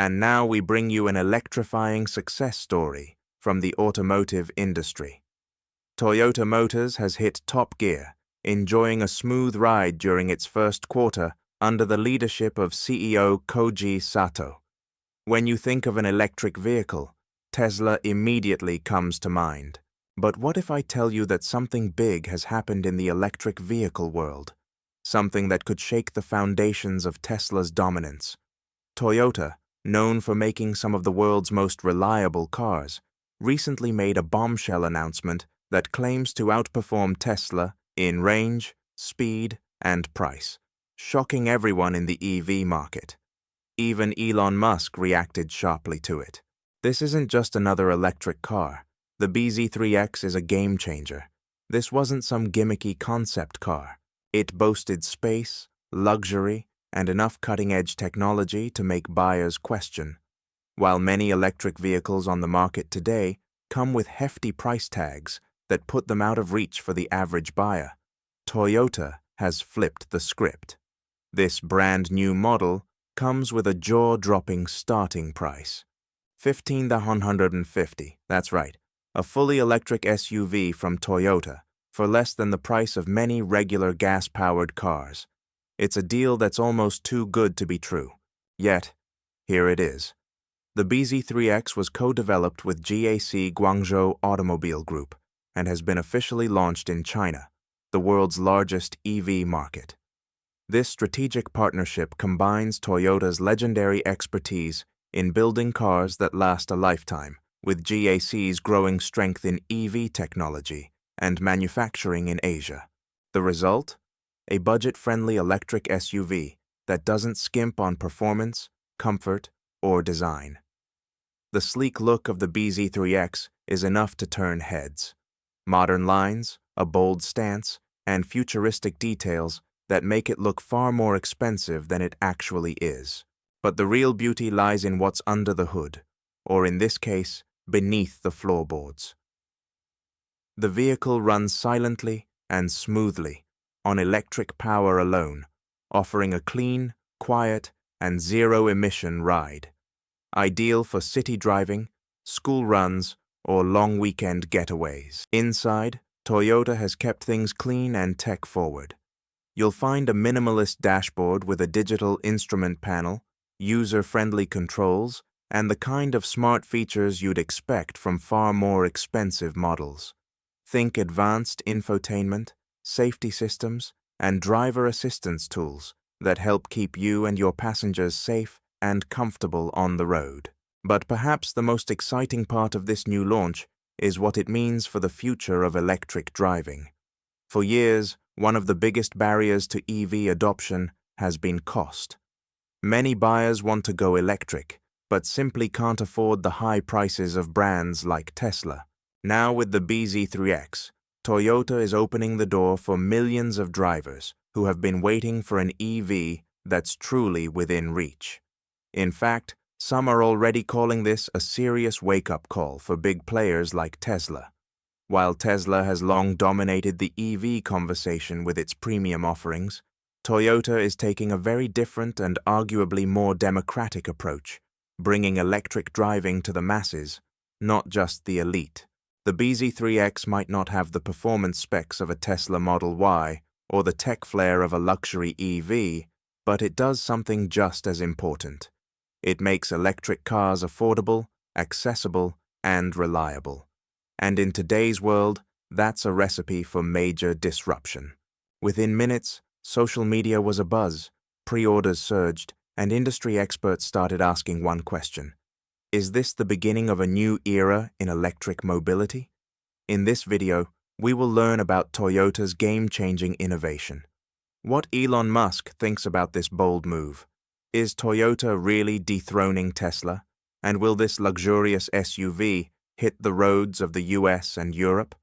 And now we bring you an electrifying success story from the automotive industry. Toyota Motors has hit top gear, enjoying a smooth ride during its first quarter under the leadership of CEO Koji Sato. When you think of an electric vehicle, Tesla immediately comes to mind. But what if I tell you that something big has happened in the electric vehicle world? Something that could shake the foundations of Tesla's dominance. Toyota, known for making some of the world's most reliable cars, recently made a bombshell announcement that claims to outperform Tesla in range, speed, and price, shocking everyone in the EV market. Even Elon Musk reacted sharply to it. This isn't just another electric car. The bZ3X is a game changer. This wasn't some gimmicky concept car. It boasted space, luxury, and enough cutting-edge technology to make buyers question. While many electric vehicles on the market today come with hefty price tags that put them out of reach for the average buyer, Toyota has flipped the script. This brand new model comes with a jaw-dropping starting price. $15,150, that's right, a fully electric SUV from Toyota for less than the price of many regular gas-powered cars. It's a deal that's almost too good to be true. Yet, here it is. The bZ3X was co-developed with GAC Guangzhou Automobile Group and has been officially launched in China, the world's largest EV market. This strategic partnership combines Toyota's legendary expertise in building cars that last a lifetime with GAC's growing strength in EV technology and manufacturing in Asia. The result? A budget-friendly electric SUV that doesn't skimp on performance, comfort, or design. The sleek look of the bZ3X is enough to turn heads. Modern lines, a bold stance, and futuristic details that make it look far more expensive than it actually is. But the real beauty lies in what's under the hood, or in this case, beneath the floorboards. The vehicle runs silently and smoothly on electric power alone, offering a clean, quiet, and zero-emission ride. Ideal for city driving, school runs, or long weekend getaways. Inside, Toyota has kept things clean and tech-forward. You'll find a minimalist dashboard with a digital instrument panel, user-friendly controls, and the kind of smart features you'd expect from far more expensive models. Think advanced infotainment, safety systems, and driver assistance tools that help keep you and your passengers safe and comfortable on the road. But perhaps the most exciting part of this new launch is what it means for the future of electric driving. For years, one of the biggest barriers to EV adoption has been cost. Many buyers want to go electric, but simply can't afford the high prices of brands like Tesla. Now with the bZ3X, Toyota is opening the door for millions of drivers who have been waiting for an EV that's truly within reach. In fact, some are already calling this a serious wake-up call for big players like Tesla. While Tesla has long dominated the EV conversation with its premium offerings, Toyota is taking a very different and arguably more democratic approach, bringing electric driving to the masses, not just the elite. The bZ3X might not have the performance specs of a Tesla Model Y or the tech flair of a luxury EV, but it does something just as important. It makes electric cars affordable, accessible, and reliable. And in today's world, that's a recipe for major disruption. Within minutes, social media was abuzz, pre-orders surged, and industry experts started asking one question. Is this the beginning of a new era in electric mobility? In this video, we will learn about Toyota's game-changing innovation. What Elon Musk thinks about this bold move. Is Toyota really dethroning Tesla? And will this luxurious SUV hit the roads of the US and Europe?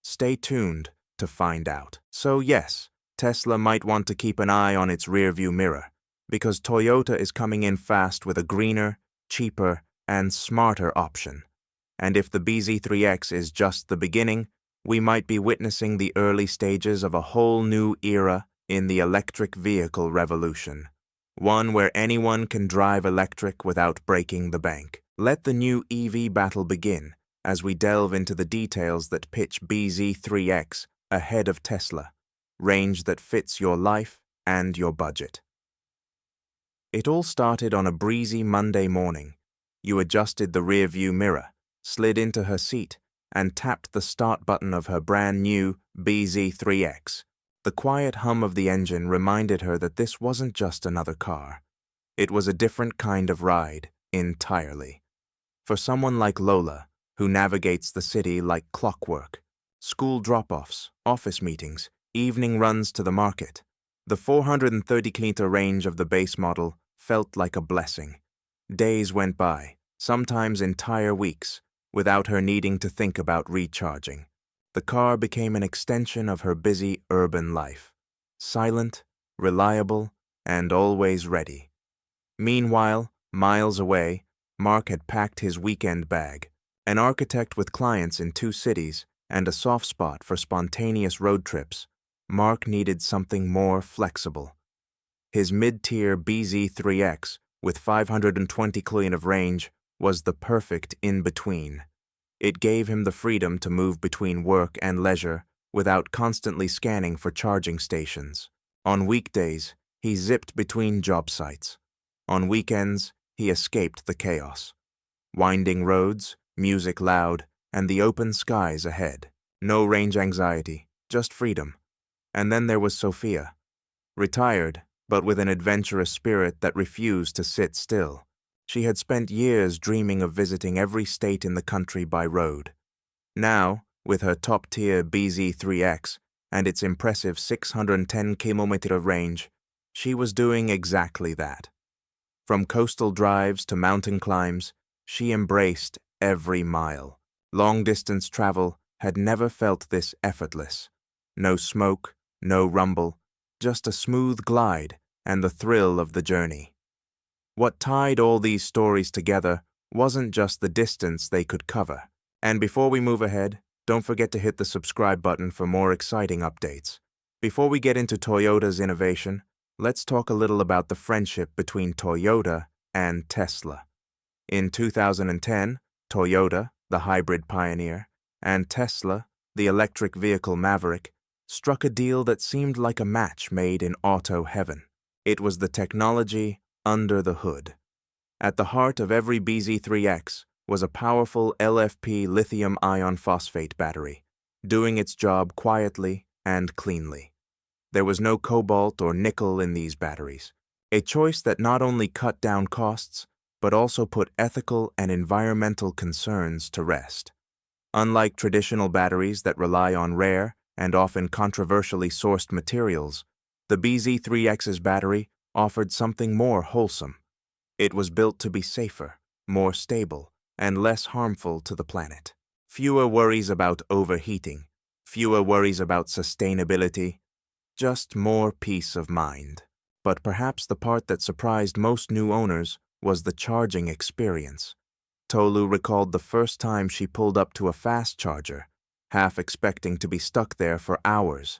Stay tuned to find out. So yes, Tesla might want to keep an eye on its rearview mirror, because Toyota is coming in fast with a greener, cheaper, and smarter option. And if the bZ3X is just the beginning, we might be witnessing the early stages of a whole new era in the electric vehicle revolution. one where anyone can drive electric without breaking the bank. Let the new EV battle begin as we delve into the details that pitch bz3X ahead of Tesla, range that fits your life and your budget. It all started on a breezy Monday morning. You adjusted the rear-view mirror, slid into her seat, and tapped the start button of her brand new bz3X. The quiet hum of the engine reminded her that this wasn't just another car. It was a different kind of ride, entirely. For someone like Lola, who navigates the city like clockwork, school drop-offs, office meetings, evening runs to the market, the 430-kilometer range of the base model felt like a blessing. Days went by, sometimes entire weeks, without her needing to think about recharging. The car became an extension of her busy urban life, silent, reliable, and always ready. Meanwhile, miles away, Mark had packed his weekend bag. An architect with clients in 2 cities and a soft spot for spontaneous road trips, Mark needed something more flexible. His mid-tier bz3X with 520 km of range was the perfect in-between. It gave him the freedom to move between work and leisure without constantly scanning for charging stations. On weekdays, he zipped between job sites. On weekends, he escaped the chaos. Winding roads, music loud, and the open skies ahead. No range anxiety, just freedom. And then there was Sophia. Retired, but with an adventurous spirit that refused to sit still. She had spent years dreaming of visiting every state in the country by road. Now, with her top-tier bz3X and its impressive 610-kilometer range, she was doing exactly that. From coastal drives to mountain climbs, she embraced every mile. Long-distance travel had never felt this effortless. No smoke, no rumble, just a smooth glide and the thrill of the journey. What tied all these stories together wasn't just the distance they could cover. And before we move ahead, don't forget to hit the subscribe button for more exciting updates. Before we get into Toyota's innovation, let's talk a little about the friendship between Toyota and Tesla. In 2010, Toyota, the hybrid pioneer, and Tesla, the electric vehicle maverick, struck a deal that seemed like a match made in auto heaven. It was the technology under the hood. At the heart of every bz3X was a powerful LFP lithium iron phosphate battery, doing its job quietly and cleanly. There was no cobalt or nickel in these batteries, a choice that not only cut down costs, but also put ethical and environmental concerns to rest. Unlike traditional batteries that rely on rare and often controversially sourced materials, the bz3X's battery offered something more wholesome. It was built to be safer, more stable, and less harmful to the planet. Fewer worries about overheating, fewer worries about sustainability, just more peace of mind. But perhaps the part that surprised most new owners was the charging experience. Tolu recalled the first time she pulled up to a fast charger, half expecting to be stuck there for hours.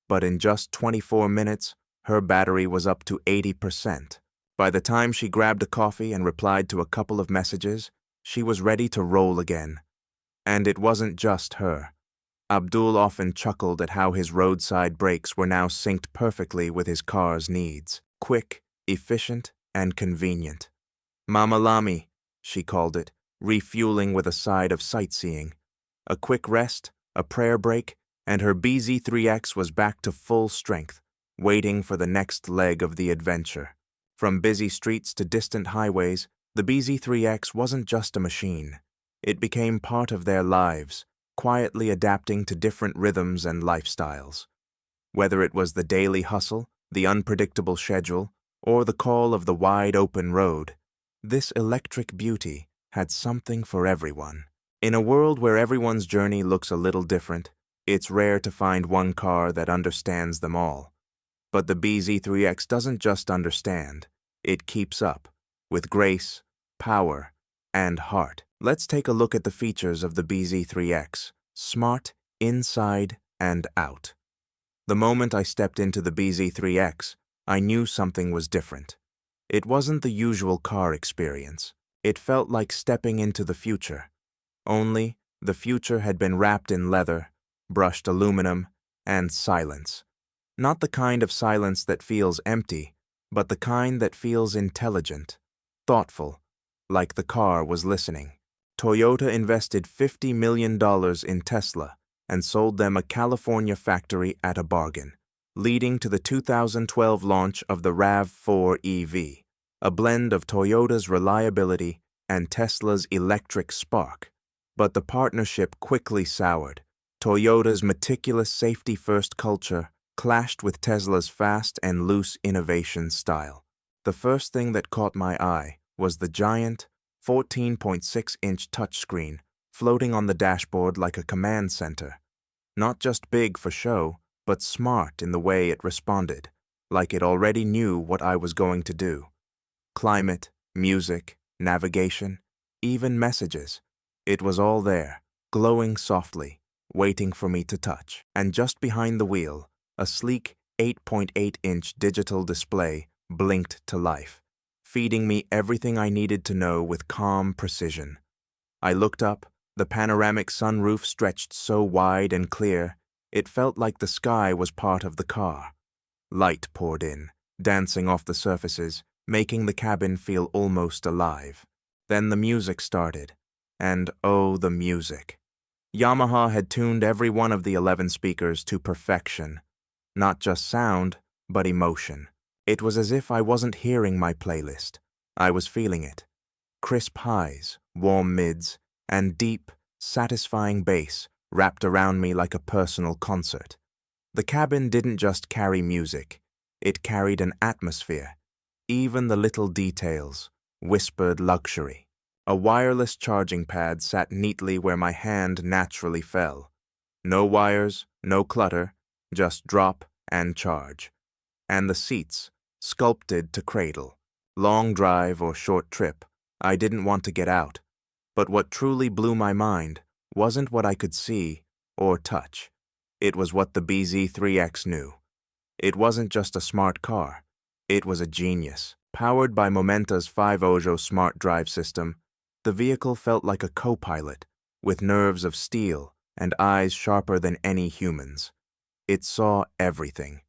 But in just 24 minutes, her battery was up to 80%. By the time she grabbed a coffee and replied to a couple of messages, she was ready to roll again. And it wasn't just her. Abdul often chuckled at how his roadside brakes were now synced perfectly with his car's needs. Quick, efficient, and convenient. Mama Lamy, she called it, refueling with a side of sightseeing. A quick rest, a prayer break, and her bz3X was back to full strength, waiting for the next leg of the adventure. From busy streets to distant highways, the bz3X wasn't just a machine. It became part of their lives, quietly adapting to different rhythms and lifestyles. Whether it was the daily hustle, the unpredictable schedule, or the call of the wide-open road, this electric beauty had something for everyone. In a world where everyone's journey looks a little different, it's rare to find one car that understands them all. But the bz3X doesn't just understand, it keeps up, with grace, power, and heart. Let's take a look at the features of the bz3X, smart, inside, and out. The moment I stepped into the bz3X, I knew something was different. It wasn't the usual car experience. It felt like stepping into the future. Only, the future had been wrapped in leather, brushed aluminum, and silence. Not the kind of silence that feels empty, but the kind that feels intelligent, thoughtful, like the car was listening. Toyota invested $50 million in Tesla and sold them a California factory at a bargain, leading to the 2012 launch of the RAV4 EV, a blend of Toyota's reliability and Tesla's electric spark. But the partnership quickly soured. Toyota's meticulous safety-first culture clashed with Tesla's fast and loose innovation style. The first thing that caught my eye was the giant 14.6-inch touchscreen floating on the dashboard like a command center. Not just big for show, but smart in the way it responded, like it already knew what I was going to do. Climate, music, navigation, even messages. It was all there, glowing softly, waiting for me to touch. And just behind the wheel, a sleek 8.8-inch digital display blinked to life, feeding me everything I needed to know with calm precision. I looked up, the panoramic sunroof stretched so wide and clear, it felt like the sky was part of the car. Light poured in, dancing off the surfaces, making the cabin feel almost alive. Then the music started. And oh, the music. Yamaha had tuned every one of the 11 speakers to perfection. Not just sound, but emotion. It was as if I wasn't hearing my playlist. I was feeling it. Crisp highs, warm mids, and deep, satisfying bass wrapped around me like a personal concert. The cabin didn't just carry music. It carried an atmosphere. Even the little details whispered luxury. A wireless charging pad sat neatly where my hand naturally fell. No wires, no clutter, just drop and charge. And the seats, sculpted to cradle. Long drive or short trip, I didn't want to get out. But what truly blew my mind wasn't what I could see or touch. It was what the bZ3X knew. It wasn't just a smart car. It was a genius. Powered by Momenta's 5-Ojo smart drive system, the vehicle felt like a co-pilot, with nerves of steel and eyes sharper than any human's. It saw everything.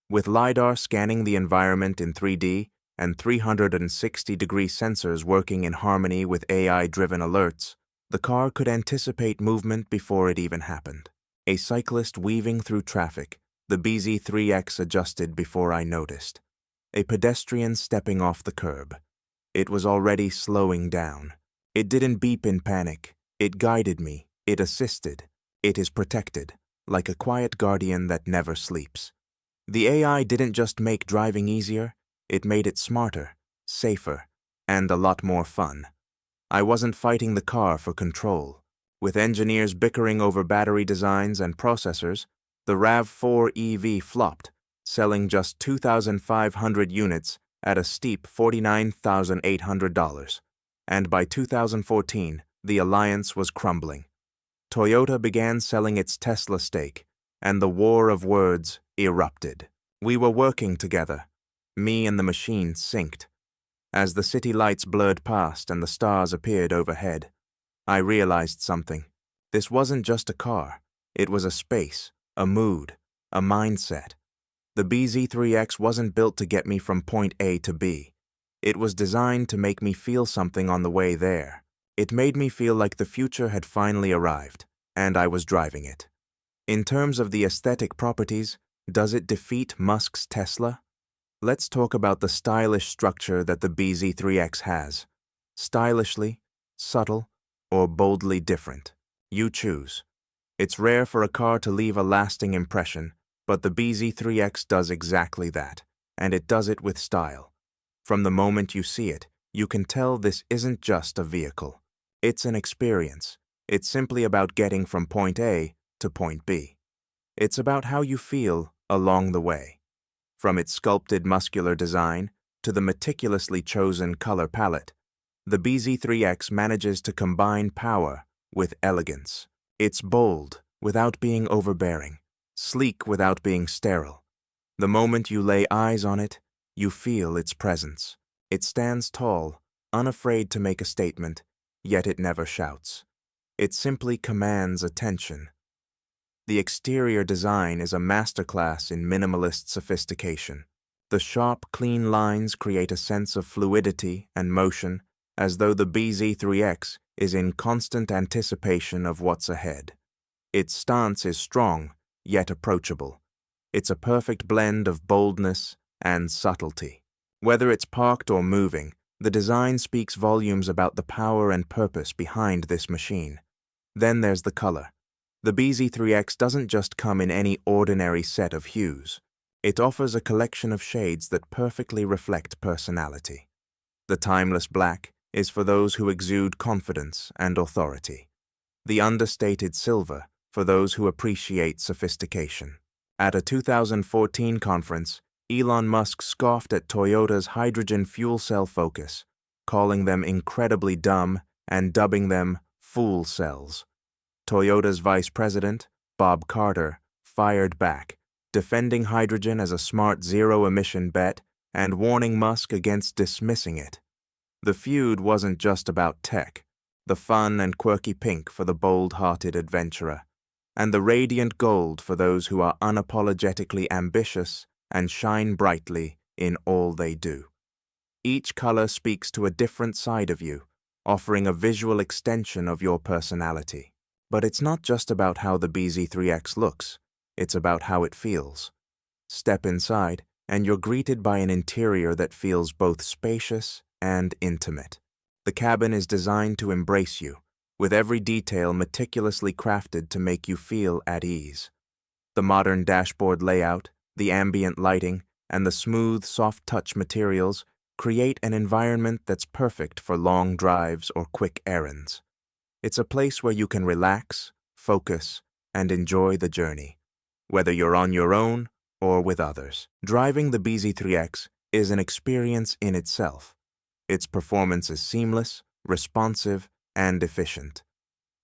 With LiDAR scanning the environment in 3D and 360-degree sensors working in harmony with AI-driven alerts, the car could anticipate movement before it even happened. A cyclist weaving through traffic, the bZ3X adjusted before I noticed. A pedestrian stepping off the curb. It was already slowing down. It didn't beep in panic. It guided me. It assisted. It is protected, like a quiet guardian that never sleeps. The AI didn't just make driving easier, it made it smarter, safer, and a lot more fun. I wasn't fighting the car for control. With engineers bickering over battery designs and processors, the RAV4 EV flopped, selling just 2,500 units at a steep $49,800. And by 2014, the alliance was crumbling. Toyota began selling its Tesla stake, and the war of words erupted. We were working together. Me and the machine synced. As the city lights blurred past and the stars appeared overhead, I realized something. This wasn't just a car. It was a space, a mood, a mindset. The bZ3X wasn't built to get me from point A to B. It was designed to make me feel something on the way there. It made me feel like the future had finally arrived, and I was driving it. In terms of the aesthetic properties, does it defeat Musk's Tesla? Let's talk about the stylish structure that the bZ3X has. Stylishly, subtle, or boldly different. You choose. It's rare for a car to leave a lasting impression, but the bZ3X does exactly that, and it does it with style. From the moment you see it, you can tell this isn't just a vehicle. It's an experience. It's simply about getting from point A to point B. It's about how you feel along the way. From its sculpted muscular design to the meticulously chosen color palette, the bZ3X manages to combine power with elegance. It's bold without being overbearing, sleek without being sterile. The moment you lay eyes on it, You feel its presence. It stands tall, unafraid to make a statement, yet it never shouts. It simply commands attention. The exterior design is a masterclass in minimalist sophistication. The sharp, clean lines create a sense of fluidity and motion, as though the BZ3X is in constant anticipation of what's ahead. Its stance is strong, yet approachable. It's a perfect blend of boldness and subtlety. Whether it's parked or moving, the design speaks volumes about the power and purpose behind this machine. Then there's the color. The BZ3X doesn't just come in any ordinary set of hues. It offers a collection of shades that perfectly reflect personality. The timeless black is for those who exude confidence and authority. The understated silver for those who appreciate sophistication. At a 2014 conference, Elon Musk scoffed at Toyota's hydrogen fuel cell focus, calling them incredibly dumb and dubbing them fool cells. Toyota's vice president, Bob Carter, fired back, defending hydrogen as a smart zero-emission bet and warning Musk against dismissing it. The feud wasn't just about tech, the fun and quirky pink for the bold-hearted adventurer, and the radiant gold for those who are unapologetically ambitious and shine brightly in all they do. Each color speaks to a different side of you, offering a visual extension of your personality. But it's not just about how the BZ3X looks, it's about how it feels. Step inside, and you're greeted by an interior that feels both spacious and intimate. The cabin is designed to embrace you, with every detail meticulously crafted to make you feel at ease. The modern dashboard layout, the ambient lighting, and the smooth, soft-touch materials create an environment that's perfect for long drives or quick errands. It's a place where you can relax, focus, and enjoy the journey, whether you're on your own or with others. Driving the BZ3X is an experience in itself. Its performance is seamless, responsive, and efficient.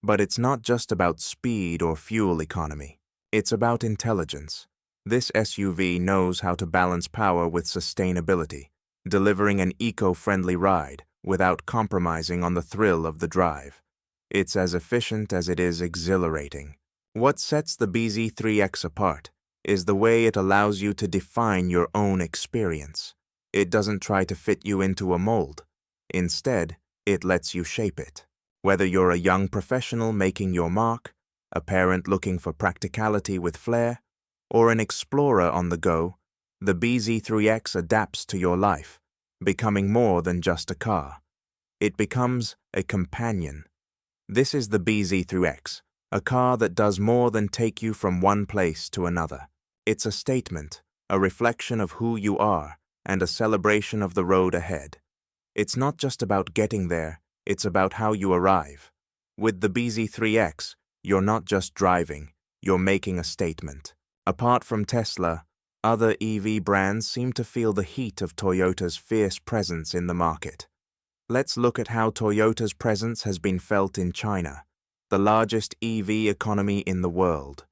But it's not just about speed or fuel economy. It's about intelligence. This SUV knows how to balance power with sustainability, delivering an eco-friendly ride without compromising on the thrill of the drive. It's as efficient as it is exhilarating. What sets the BZ3X apart is the way it allows you to define your own experience. It doesn't try to fit you into a mold. Instead, it lets you shape it. Whether you're a young professional making your mark, a parent looking for practicality with flair, or an explorer on the go, the BZ3X adapts to your life, becoming more than just a car. It becomes a companion. This is the BZ3X, a car that does more than take you from one place to another. It's a statement, a reflection of who you are, and a celebration of the road ahead. It's not just about getting there, it's about how you arrive. With the BZ3X, you're not just driving, you're making a statement. Apart from Tesla, other EV brands seem to feel the heat of Toyota's fierce presence in the market. Let's look at how Toyota's presence has been felt in China, the largest EV economy in the world.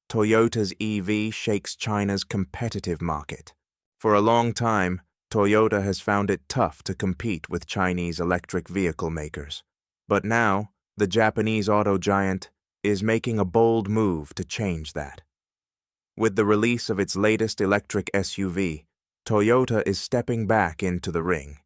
Toyota's EV shakes China's competitive market. For a long time, Toyota has found it tough to compete with Chinese electric vehicle makers. But now, the Japanese auto giant is making a bold move to change that. With the release of its latest electric SUV, Toyota is stepping back into the ring,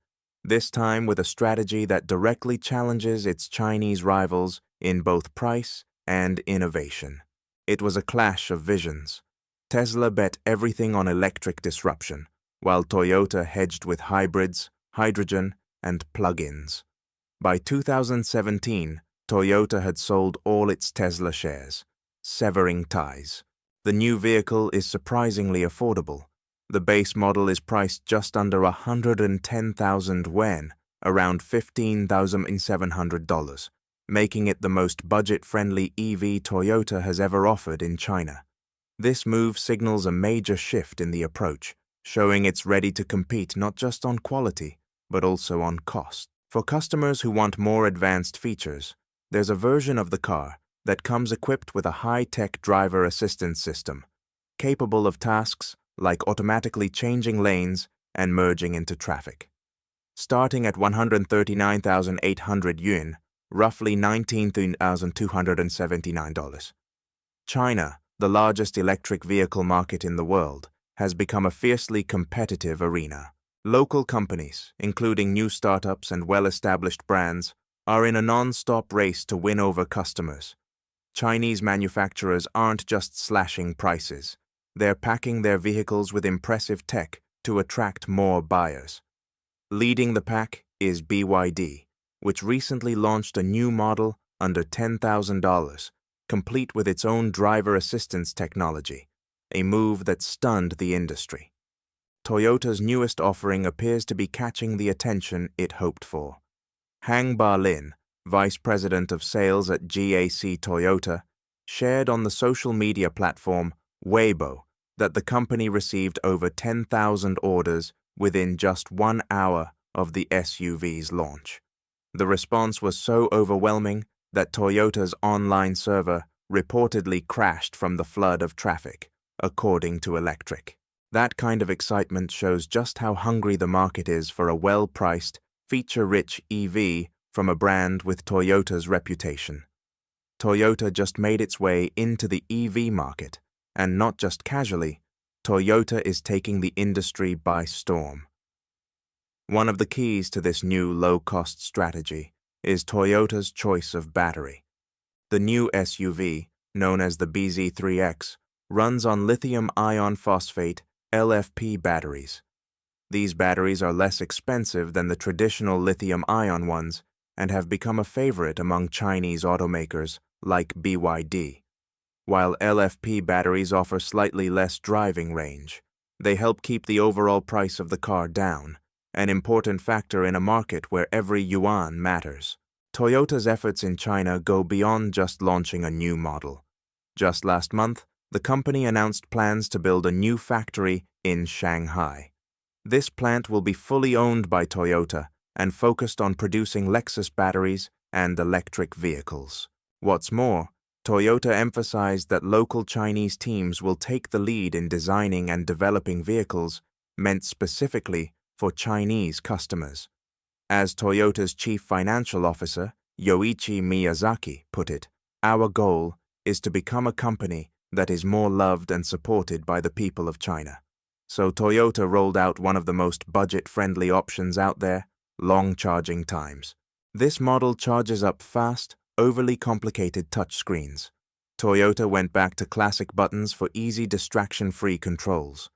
this time with a strategy that directly challenges its Chinese rivals in both price and innovation. It was a clash of visions. Tesla bet everything on electric disruption, while Toyota hedged with hybrids, hydrogen, and plug-ins. By 2017, Toyota had sold all its Tesla shares, severing ties. The new vehicle is surprisingly affordable. The base model is priced just under 110,000 yuan, around $15,700, making it the most budget-friendly EV Toyota has ever offered in China. This move signals a major shift in the approach, showing it's ready to compete not just on quality, but also on cost. For customers who want more advanced features, there's a version of the car that comes equipped with a high-tech driver assistance system, capable of tasks like automatically changing lanes and merging into traffic. Starting at 139,800 yuan, roughly $19,279. China, the largest electric vehicle market in the world, has become a fiercely competitive arena. Local companies, including new startups and well-established brands, are in a non-stop race to win over customers. Chinese manufacturers aren't just slashing prices. They're packing their vehicles with impressive tech to attract more buyers. Leading the pack is BYD, which recently launched a new model under $10,000, complete with its own driver assistance technology, a move that stunned the industry. Toyota's newest offering appears to be catching the attention it hoped for. Hang Ba-lin, vice president of sales at GAC Toyota, shared on the social media platform Weibo that the company received over 10,000 orders within just 1 hour of the SUV's launch. The response was so overwhelming that Toyota's online server reportedly crashed from the flood of traffic, according to Electric. That kind of excitement shows just how hungry the market is for a well-priced, feature-rich EV from a brand with Toyota's reputation. Toyota just made its way into the EV market, and not just casually, Toyota is taking the industry by storm. One of the keys to this new low-cost strategy is Toyota's choice of battery. The new SUV, known as the bZ3X, runs on lithium iron phosphate LFP batteries. These batteries are less expensive than the traditional lithium-ion ones and have become a favorite among Chinese automakers like BYD. While LFP batteries offer slightly less driving range, they help keep the overall price of the car down, an important factor in a market where every yuan matters. Toyota's efforts in China go beyond just launching a new model. Just last month, the company announced plans to build a new factory in Shanghai. This plant will be fully owned by Toyota and focused on producing Lexus batteries and electric vehicles. What's more, Toyota emphasized that local Chinese teams will take the lead in designing and developing vehicles meant specifically for Chinese customers. As Toyota's chief financial officer, Yoichi Miyazaki, put it, "Our goal is to become a company that is more loved and supported by the people of China." So Toyota rolled out one of the most budget-friendly options out there, long charging times. This model charges up fast, overly complicated touchscreens. Toyota went back to classic buttons for easy distraction-free controls.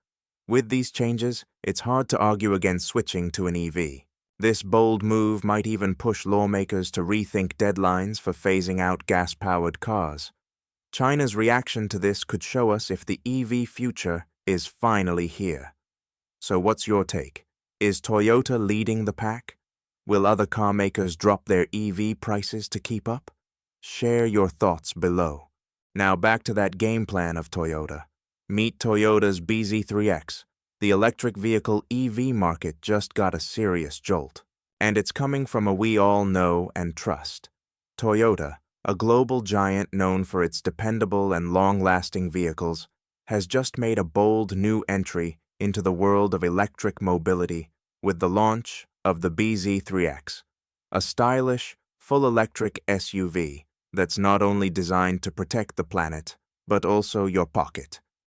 With these changes, it's hard to argue against switching to an EV. This bold move might even push lawmakers to rethink deadlines for phasing out gas-powered cars. China's reaction to this could show us if the EV future is finally here. So what's your take? Is Toyota leading the pack? Will other car makers drop their EV prices to keep up? Share your thoughts below. Now back to that game plan of Toyota. Meet Toyota's bZ3X. The electric vehicle EV market just got a serious jolt. And it's coming from a we all know and trust. Toyota, a global giant known for its dependable and long-lasting vehicles, has just made a bold new entry into the world of electric mobility with the launch of the bZ3X, a stylish, full-electric SUV that's not only designed to protect the planet, but also your pocket.